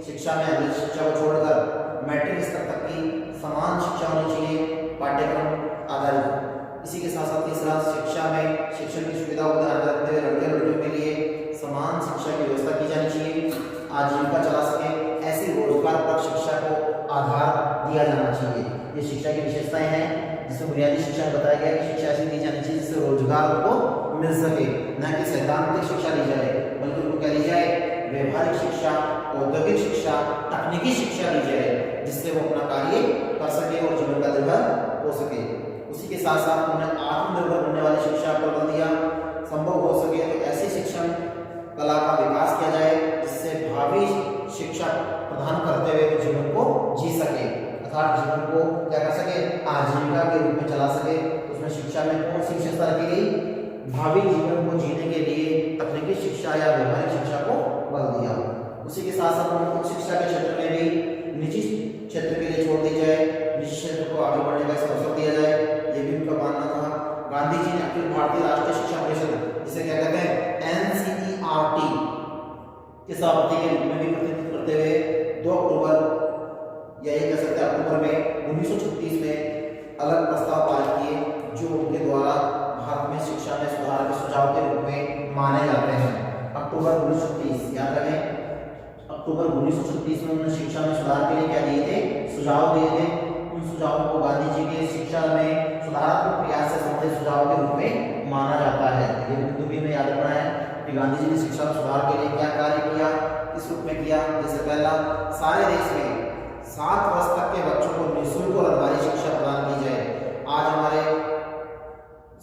शिक्षा में अंग्रेजी शिक्षा को छोड़कर मैट्रिक स्तर तक की समान शिक्षा होनी चाहिए पाठ्यक्रम आधारित। इसी के साथ साथ तीसरा, शिक्षा में शिक्षण की सुविधा को ध्यान में रखते हुए लड़के लड़कियों के लिए समान शिक्षा की व्यवस्था की जानी चाहिए, आजीविका चला सके, ऐसी रोजगार पर शिक्षा को आधार दिया जाना चाहिए। ये शिक्षा की विशेषताएं हैं जिसमें बुनियादी शिक्षा में बताया गया कि शिक्षा ऐसी दी जानी चाहिए जिससे रोजगार को मिल सके, न कि सैद्धांतिक शिक्षा ली जाए, बल्कि उनको क्या ली जाए, व्यवहारिक शिक्षा, औद्योगिक शिक्षा, तकनीकी शिक्षा दी जाए, जिससे वो अपना कार्य कर सके और जीवन का निर्भर हो सके। उसी के साथ साथ उन्होंने आत्मनिर्भर बनने वाली शिक्षा पर बल दिया। संभव हो सके तो ऐसी शिक्षण कला का विकास किया जाए जिससे भावी शिक्षा प्रदान करते हुए जीवन को जी सके, अर्थात जीवन को क्या कर सके, आजीविका के रूप में चला सके। उसमें शिक्षा में कौन सी शिक्षा रखी गई, भावी जीवन को जीने के लिए तकनीकी शिक्षा या व्यवहारिक शिक्षा को बल दिया। उसी के साथ साथ उच्च शिक्षा के क्षेत्र में भी निजी क्षेत्र के लिए छोड़ दी जाए, निजी क्षेत्र को आगे बढ़ने का अवसर दिया जाए, ये भी उनका मानना था। गांधी जी ने अखिल भारतीय राष्ट्रीय शिक्षा परिषद, जिसे क्या कहते हैं NCERT के सभापति के रूप में भी प्रतिनिधित्व करते हुए 2 अक्टूबर या ये कह सकते हैं अक्टूबर में 1936 में अलग प्रस्ताव पारित किए, जो उनके द्वारा भारत में शिक्षा में सुधार के सुझाव के रूप में माने जाते हैं। अक्टूबर 1936 याद रखें, अक्टूबर 1936 में उन्होंने शिक्षा में सुधार के लिए क्या दिए थे, सुझाव दिए थे। उन सुझावों को गांधी जी के शिक्षा में सुधारात्मक प्रयास से संबंधित सुझाव के रूप में माना जाता है। ये बिंदु भी हमें याद रखना है कि गांधी जी ने शिक्षा में सुधार के लिए क्या कार्य किया, किस रूप में किया। जैसे पहला, सारे देश में 7 वर्ष तक के बच्चों को निःशुल्क और अनिवार्य शिक्षा प्रदान की जाए। आज हमारे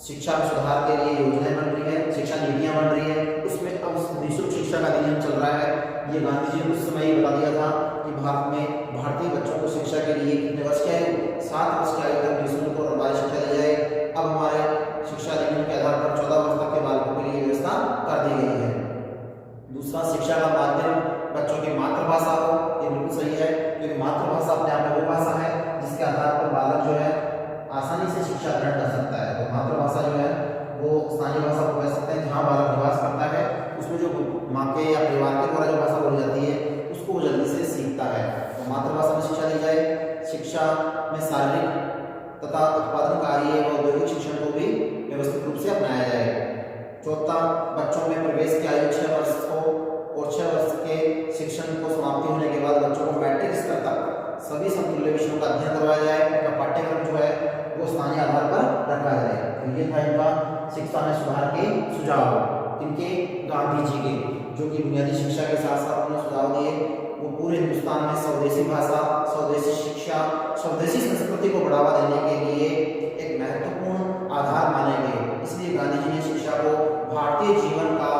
शिक्षा में सुधार के लिए योजनाएं बन रही है, शिक्षा नीतियां बन रही है, उसमें अब निःशुल्क शिक्षा का अधिनियम चल रहा है। ये गांधी जी ने उस समय ही बता दिया था कि भारत में भारतीय बच्चों को शिक्षा के लिए कितने वर्ष की आयु, 7 वर्ष की आयु तक निःशुल्क और अनिवार्य शिक्षा दी जाए। अब हमारे शिक्षा अधिनियम के आधार पर 14 वर्ष तक के बालकों के लिए व्यवस्था कर दी गई है। दूसरा, शिक्षा का माध्यम बच्चों की मातृभाषा हो, ये बिल्कुल सही है, क्योंकि मातृभाषा अपने आप में वो भाषा है जिसके आधार पर बालक जो है आसानी से शिक्षा ग्रहण कर सकता है। तो मातृभाषा जो है वो स्थानीय भाषा को कह सकते हैं, जहाँ बालक निवास करता है उसमें जो माँ के या परिवार के द्वारा जो भाषा बोली जाती है उसको वो जल्दी से सीखता है। तो मातृभाषा में शिक्षा दी जाए। शिक्षा में शारीरिक तथा उत्पादन कार्य व औद्योगिक शिक्षण को भी व्यवस्थित रूप से अपनाया जाए। चौथा, बच्चों में प्रवेश की आयु 6 वर्ष हो और 6 वर्ष के शिक्षण को समाप्ति होने के बाद बच्चों को मैट्रिक स्तर तक सभी समतुल्य विषयों का अध्ययन करवाया जाए। उनका पाठ्यक्रम जो है वो स्थानीय आधार पर रखा जाए। तो ये था इनका शिक्षा में सुधार के सुझाव, इनके गांधी जी के, जो कि बुनियादी शिक्षा के साथ साथ उन्होंने सुझाव दिए। वो पूरे हिंदुस्तान में स्वदेशी भाषा, स्वदेशी शिक्षा, स्वदेशी संस्कृति को बढ़ावा देने के लिए एक महत्वपूर्ण आधार माने गए। इसलिए गांधी जी ने शिक्षा को भारतीय जीवन का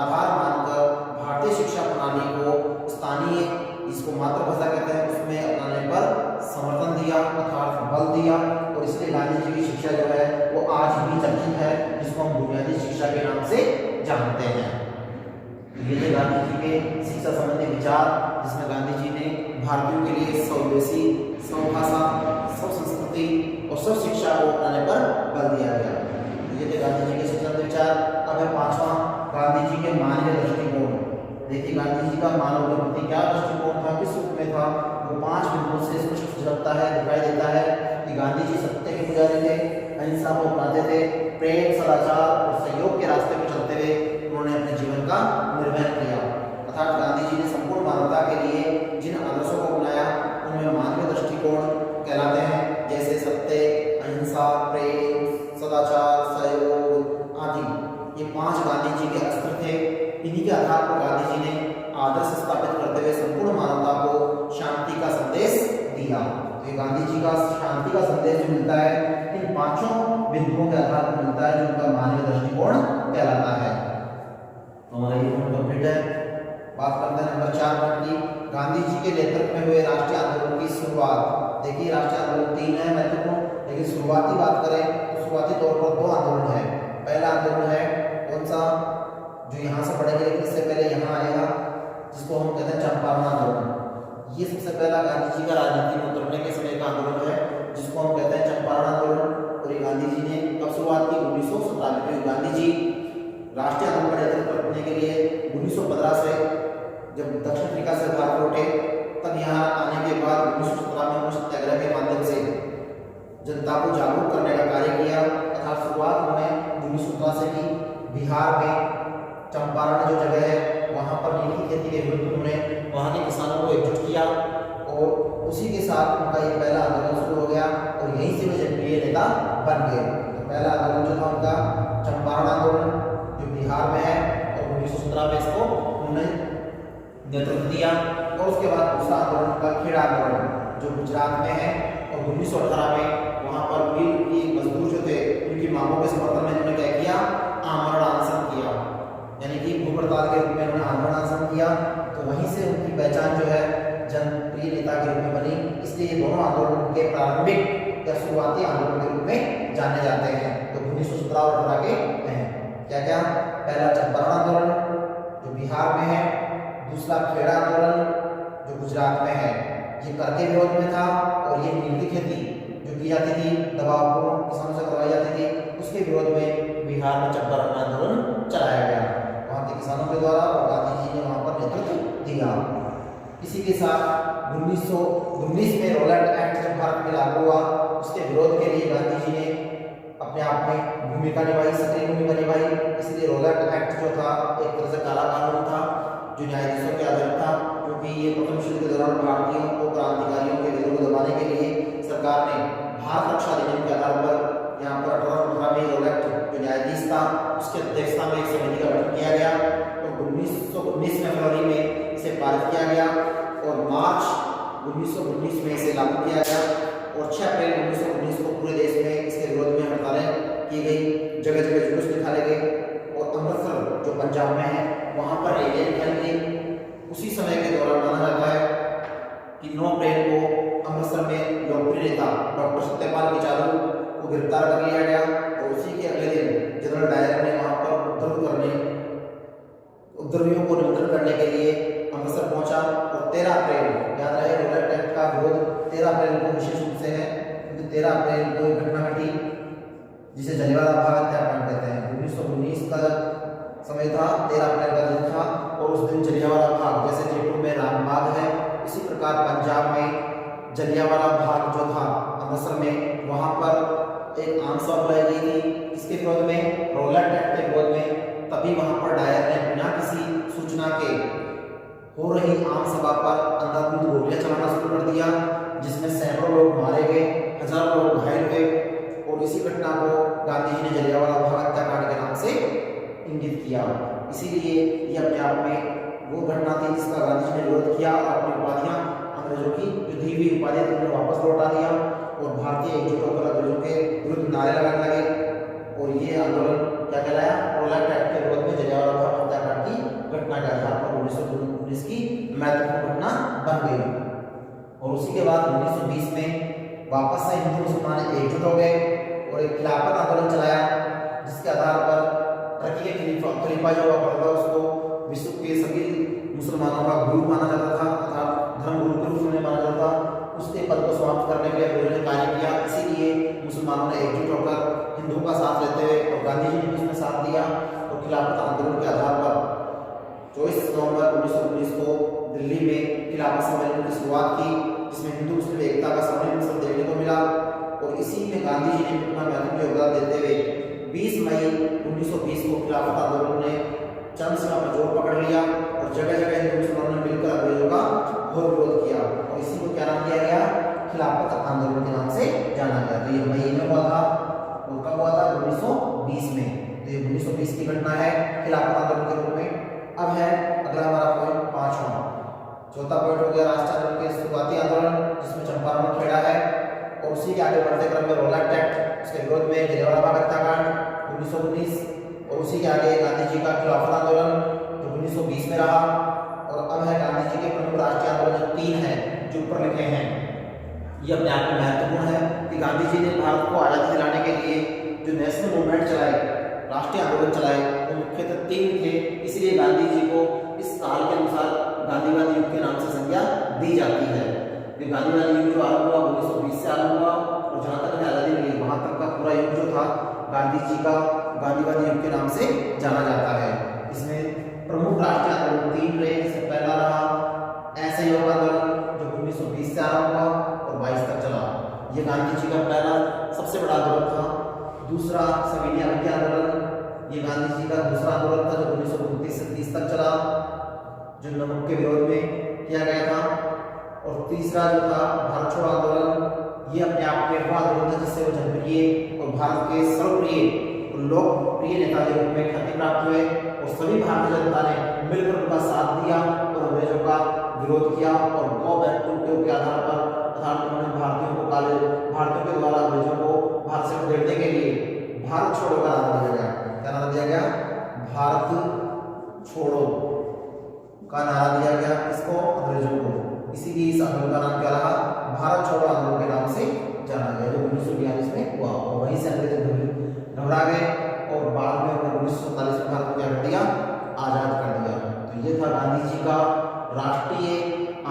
आधार मानकर भारतीय शिक्षा प्रणाली को स्थानीय, जिसको मातृभाषा कहते हैं, उसमें अपनाने पर समर्थन दिया, अर्थात बल दिया। और इसलिए गांधी जी की शिक्षा जो है वो आज भी चर्चित है, जिसको हम बुनियादी शिक्षा के नाम से जानते हैं। ये थे गांधी जी के शिक्षा संबंधी विचार, जिसमें गांधी जी ने भारतीयों के लिए स्वदेशी, स्वभाषा, स्व संस्कृति और स्व शिक्षा को अपनाने पर बल दिया गया। ये थे गांधी जी के शिक्षा विचार। अब है 5वां, गांधी जी के मानवीय दृष्टिकोण। देखिए गांधी जी का मानव के प्रति क्या दृष्टिकोण था, किस रूप में था, वो 5 बिंदुओं से स्पष्ट झलकता है, दिखाई देता है कि गांधी जी सत्य के पुजारी थे, अहिंसा को अपनाते थे, प्रेम, सदाचार और सहयोग के रास्ते पर चलते हुए उन्होंने अपने जीवन का निर्वहन किया। अर्थात गांधी जी ने संपूर्ण मानवता के लिए जिन आदर्शों को अपनाया उनमें मानवीय दृष्टिकोण कहलाते हैं, जैसे सत्य, अहिंसा, प्रेम, सदाचार, सहयोग आदि। ये 5 गांधी जी के अस्त्र थे। इन्हीं के आधार पर गांधी जी ने आदर्श स्थापित करते हुए संपूर्ण मानवता को शांति का संदेश दिया। तो गांधी जी का शांति का संदेश जो मिलता है इन 5 बिंदुओं के आधार पर मिलता है, जो उनका मानवीय दृष्टिकोण कहलाता है। हमारा ये पॉइंट कंप्लीट है। बात करते हैं नंबर 4 की, गांधी जी के नेतृत्व में हुए राष्ट्रीय आंदोलन की शुरुआत। देखिए राष्ट्रीय आंदोलन 3 है महत्वपूर्ण, लेकिन शुरुआती बात करें तो शुरुआती तौर पर 2 आंदोलन है। पहला आंदोलन है कौन सा, जो यहाँ से पढ़ेंगे, लेकिन इससे पहले यहाँ आएगा, जिसको हम कहते हैं चंपारण आंदोलन। ये सबसे पहला गांधी जी का राजनीति में उतरने के समय का आंदोलन है, जिसको हम कहते हैं चंपारण आंदोलन। और ये गांधी जी ने कब शुरुआत की, 1917 में। गांधी जी राष्ट्रीय आंदोलन का नेतृत्व करने के लिए 1915 से जब दक्षिण अफ्रीका से भारत लौटे, तब यहाँ आने के बाद 1917 में सत्याग्रह के माध्यम से जनता को जागरूक करने का कार्य किया। अर्थात शुरुआत उन्होंने 1917 से की। बिहार में चंपारण जो जगह है वहाँ पर नील की खेती के विरुद्ध उन्होंने वहाँ के किसानों को एकजुट किया और उसी के साथ उनका ये पहला आंदोलन शुरू हो गया और यहीं से वे जनप्रिय नेता बन गए। तो पहला आंदोलन जो था उनका चंपारण आंदोलन जो बिहार में है और 1917 में इसको उन्होंने नेतृत्व दिया। और उसके बाद दूसरा आंदोलन उनका खेड़ा आंदोलन जो गुजरात में है और 1918 में वहाँ पर मिल की मजदूर जो थे उनकी मांगों के समर्थन में उन्होंने क्या किया, आमरण अनशन किया, यानी कि भूख हड़ताल के रूप में उन्होंने आमरण अनशन किया। तो वहीं से उनकी पहचान जो है जनप्रिय नेता के रूप में बनी। इसलिए ये दोनों आंदोलन के प्रारंभिक या शुरुआती आंदोलन के रूप में जाने जाते हैं। तो 1917 और 18 के हैं क्या क्या, पहला चंपारण आंदोलन जो बिहार में है, दूसरा खेड़ा आंदोलन जो गुजरात में है, ये कर के विरोध में था और ये नील की खेती जो की जाती थी दबावपूर्ण किसानों से करवाई जाती थी, उसके विरोध में बिहार में चंपारण आंदोलन चलाया गया वहाँ के किसानों के द्वारा और गांधी जी ने वहाँ पर नेतृत्व दिया। इसी के साथ 1919 में रोलैंड एक्ट जब भारत में लागू हुआ, उसके विरोध के लिए गांधी जी ने अपने आप में भूमिका निभाई, सक्रिय भूमिका निभाई। इसलिए रोलैंड एक्ट जो था एक तरह से काला कानून था जो न्यायाधीशों के आधारित था, क्योंकि ये प्रथम विश्व युद्ध के दौरान भारतीयों को क्रांतिकारियों के विरोध को दबाने के लिए सरकार ने भारत रक्षा अधिनियम के आधार पर यहाँ पर 1818 में रोलैंड जो न्यायाधीश था उसकी अध्यक्षता में एक समिति का गठन किया गया और 1919 में फरवरी में इसे पारित किया गया और मार्च 1919 में इसे लागू किया गया और 6 अप्रैल 1919 को पूरे देश में इसके विरोध में हड़तालें की गई, जगह जगह जुलूस निकाले गए और अमृतसर जो पंजाब में है वहाँ पर रैलियां निकाली गई। उसी समय के दौरान माना जाता है कि 9 अप्रैल को अमृतसर में लोकप्रिय नेता डॉक्टर सत्यपाल चारू को गिरफ्तार कर लिया गया और उसी के अगले दिन जनरल डायर ने वहाँ पर उपद्रवियों को नियंत्रण करने के लिए अमृतसर पहुंचा और 13 अप्रैल, याद रहे रोलैंड एक्ट का विरोध 13 अप्रैल को विशेष रूप से है क्योंकि 13 अप्रैल को एक घटना घटी जिसे जलियांवाला बाग हत्याकांड कहते हैं। 1919 का समय था, 13 अप्रैल का दिन था और उस दिन जलियांवाला बाग जैसे जयपुर में रामबाग है, इसी प्रकार पंजाब में जलियांवाला बाग जो था अमृतसर में, वहाँ पर एक आम सभा बुलाई गई थी। इसके विरोध में, रोलैंड एक्ट के विरोध में। तभी वहाँ पर डायर ने बिना किसी सूचना के हो रही आम सभा पर अंधाधुंध गोलियां चलाना शुरू कर दिया, जिसमें सैकड़ों लोग मारे गए, हजारों लोग घायल हुए और इसी घटना को गांधी जी ने जलियांवाला बाग हत्याकांड के नाम से इंगित किया। इसीलिए ये अपने आप में वो घटना थी जिसका गांधी जी ने विरोध किया और अपनी उपाधियां अंग्रेजों की जो दी हुई उपाधियां थी उन्हें वापस लौटा दिया और भारतीय एकजुट होकर अंग्रेजों के विरुद्ध नारे लगाने लगे और ये आंदोलन क्या कहलाया, रोलैंड एक्ट के विरोध में जलियांवाला बाग हत्याकांड की घटना के आधार पर 1919 की महत्वपूर्ण घटना बन गई। और उसी के बाद 1920 में वापस से हिंदू मुसलमान एकजुट हो गए और एक खिलाफत आंदोलन चलाया जिसके आधार पर टर्की के खलीफा जो हुआ करता उसको विश्व के सभी मुसलमानों का गुरु माना जाता था अर्थात धर्म गुरु के रूप में माना जाता था। उसके पद को समाप्त करने के लिए अंग्रेजों ने कार्य किया, इसीलिए मुसलमानों ने एकजुट होकर हिंदुओं का साथ लेते हुए और गांधी जी ने भी उसमें साथ दिया और खिलाफत आंदोलन के आधार पर 24 नवंबर 1919 को दिल्ली में खिलाफत सम्मेलन की शुरुआत की, जिसमें हिंदू मुस्लिम एकता का सामूहिक मिशन देखने को मिला और इसी में गांधी जी ने अपना महत्वपूर्ण योगदान देते हुए 20 मई 1920 को खिलाफत आंदोलन ने चंद समय पर जोर पकड़ लिया और जगह जगह हिंदू मुसलमानों ने मिलकर अंग्रेजों का घोर विरोध किया और इसी को क्या नाम दिया गया, खिलाफत आंदोलन के नाम से जाना गया। तो ये मई में हुआ था और कब हुआ था, 1920 में। तो ये 1920 की घटना है खिलाफत आंदोलन के रूप में। अब है अगला हमारा पॉइंट 5वां। चौथा पॉइंट हो गया राष्ट्र आंदोलन के शुरुआती आंदोलन जिसमें चंपारण और खेड़ा है और उसी के आगे बढ़ते क्रम में रोलैंड एक्ट, उसके विरोध में जलियांवाला बाग हत्याकांड 1919 और उसी के आगे गांधी जी का खिलाफत आंदोलन जो 1920 में रहा। और अब है गांधी जी के प्रमुख राष्ट्रीय आंदोलन जो 3 हैं जो ऊपर लिखे हैं। ये अपने आप में महत्वपूर्ण है कि गांधी जी ने भारत को आज़ादी दिलाने के लिए जो नेशनल मूवमेंट चलाए, राष्ट्रीय आंदोलन चलाए, वो मुख्यतः 3 थे। इसलिए गांधी जी को इस काल के अनुसार गांधीवादी युग के नाम से संज्ञा दी जाती है। गांधीवादी युग जो आरंभ हुआ 1920 से आरंभ हुआ और जहाँ तक हमें आज़ादी मिली वहाँ तक का पूरा युग जो था गांधी जी का गांधीवादी युग के नाम से जाना जाता है। इसमें प्रमुख राष्ट्रीय आंदोलन 3 रहे, जिसमें पहला रहा असहयोग आंदोलन जो 1920 से आरंभ हुआ और 22 तक चला। ये गांधी जी का पहला सबसे बड़ा आंदोलन था। दूसरा सविनय अवज्ञा आंदोलन, ये गांधी जी का दूसरा आंदोलन था जो 1929 से 30 तक चला, जो नमक के विरोध में किया गया था। और तीसरा जो था भारत छोड़ो आंदोलन, ये अपने आप में वह आंदोलन था जिससे वो जनप्रिय और भारत के सर्वप्रिय लोकप्रिय नेता के रूप में ख्याति प्राप्त हुए और सभी भारतीय जनता ने मिलकर उनका साथ दिया और अंग्रेजों का विरोध किया और गो बैक टू गो के आधार पर उन्होंने भारतीयों के द्वारा अंग्रेजों को भारत से खदेड़ने के लिए भारत छोड़ो का नारा दिया गया। क्या नारा दिया गया? भारत छोड़ो का नारा दिया गया। किसको? अंग्रेजों को। इसीलिए इस आंदोलन का नाम क्या रहा? भारत छोड़ो आंदोलन के नाम से जाना गया, जो 1942 में हुआ और वहीं से अंग्रेज घबरा गए और बाद में 1947 में भारत को क्या कर दिया? आजाद कर दिया। तो ये था गांधी जी का राष्ट्रीय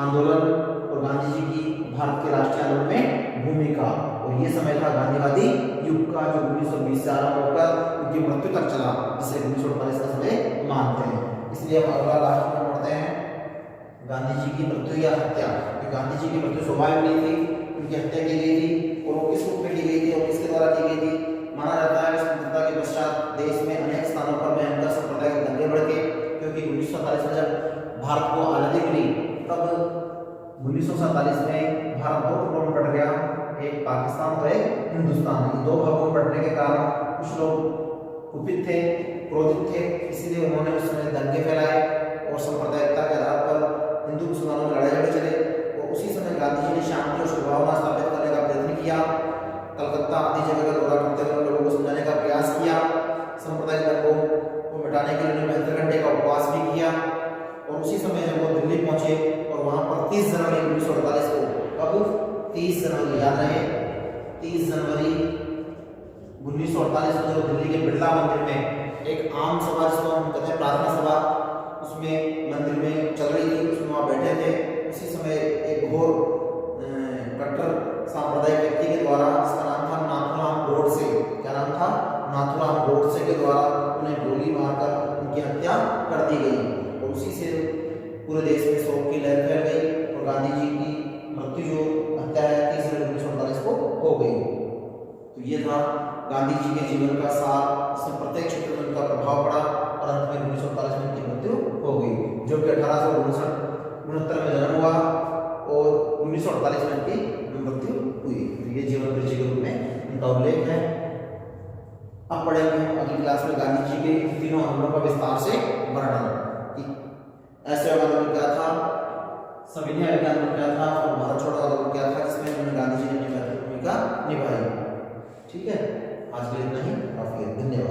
आंदोलन और गांधी जी की भारत के राष्ट्रीय आंदोलन में भूमिका। और ये समय था गांधीवादी युग का, जो 1920 से आरंभ होकर उनकी मृत्यु तक चला, जिसे 1948 का समय मानते हैं। इसलिए हम अगला लास्ट में पढ़ते हैं गांधी जी की मृत्यु या हत्या। गांधी जी की मृत्यु स्वाभाविक नहीं थी, उनकी हत्या की गई थी और वो किस रूप में की गई थी और किसके द्वारा की गई थी? माना जाता है कि स्वतंत्रता के पश्चात देश में अनेक स्थानों पर भयंकर सांप्रदायिक दंगे भड़के, क्योंकि 1947 में जब भारत को आज़ादी मिली तब 1947 में भारत दो टुकड़ों में बट गया, एक पाकिस्तान और एक हिंदुस्तान। इन दो भागों में बटने के कारण कुछ लोग कुपित थे, क्रोधित थे, इसीलिए उन्होंने उस समय दंगे फैलाए और सांप्रदायिकता के आधार पर हिंदू मुसलमानों में लड़ाई झगड़े चले। और उसी समय गांधी जी ने शांति और सद्भावना स्थापित करने का प्रयत्न किया। कलकत्ता आदि जगह का दौरा करते हुए लोगों को समझाने का प्रयास किया। सांप्रदायिक दंगों को मिटाने के लिए उन्होंने 72 घंटे का उपवास भी किया। और उसी समय जब वो दिल्ली पहुंचे और वहां पर 30 जनवरी 1948 को, अब 30 जनवरी याद रहे, 30 जनवरी 1948 को जब दिल्ली के बिरला मंदिर में एक आम सभा, जिसको हम कहते हैं प्रार्थना सभा, उसमें मंदिर में चल रही थी, उसमें वहाँ बैठे थे। उसी समय एक घोर कट्टर सांप्रदायिक व्यक्ति के द्वारा, जिसका नाम था नाथूराम गोडसे, क्या नाम था? नाथूराम गोडसे के द्वारा उन्हें गोली मारकर उनकी हत्या कर दी गई। और उसी से पूरे देश में शोक की लहर फैल गई और गांधी जी की मृत्यु जो हत्या है 30 जनवरी 1948 को हो गई। तो ये था गांधी जी के जीवन का सार, इसमें प्रत्येक क्षेत्र में उनका प्रभाव पड़ा और अंत में 1948 में उनकी मृत्यु हो गई, जो कि 1869 में जन्म हुआ और 1948 में उनकी मृत्यु हुई। तो ये जीवन परिचय के रूप में उनका उल्लेख है। अब पढ़ेंगे अगली क्लास में गांधी जी के तीनों आंदोलनों का विस्तार से वर्णन। ऐसे आंदोलन क्या था, सविनय आंदोलन क्या था और भारत छोड़ो आंदोलन क्या था, जिसमें उन्होंने गांधी जी ने भूमिका निभाई। ठीक है, आज के लिए इतना ही काफी है। धन्यवाद।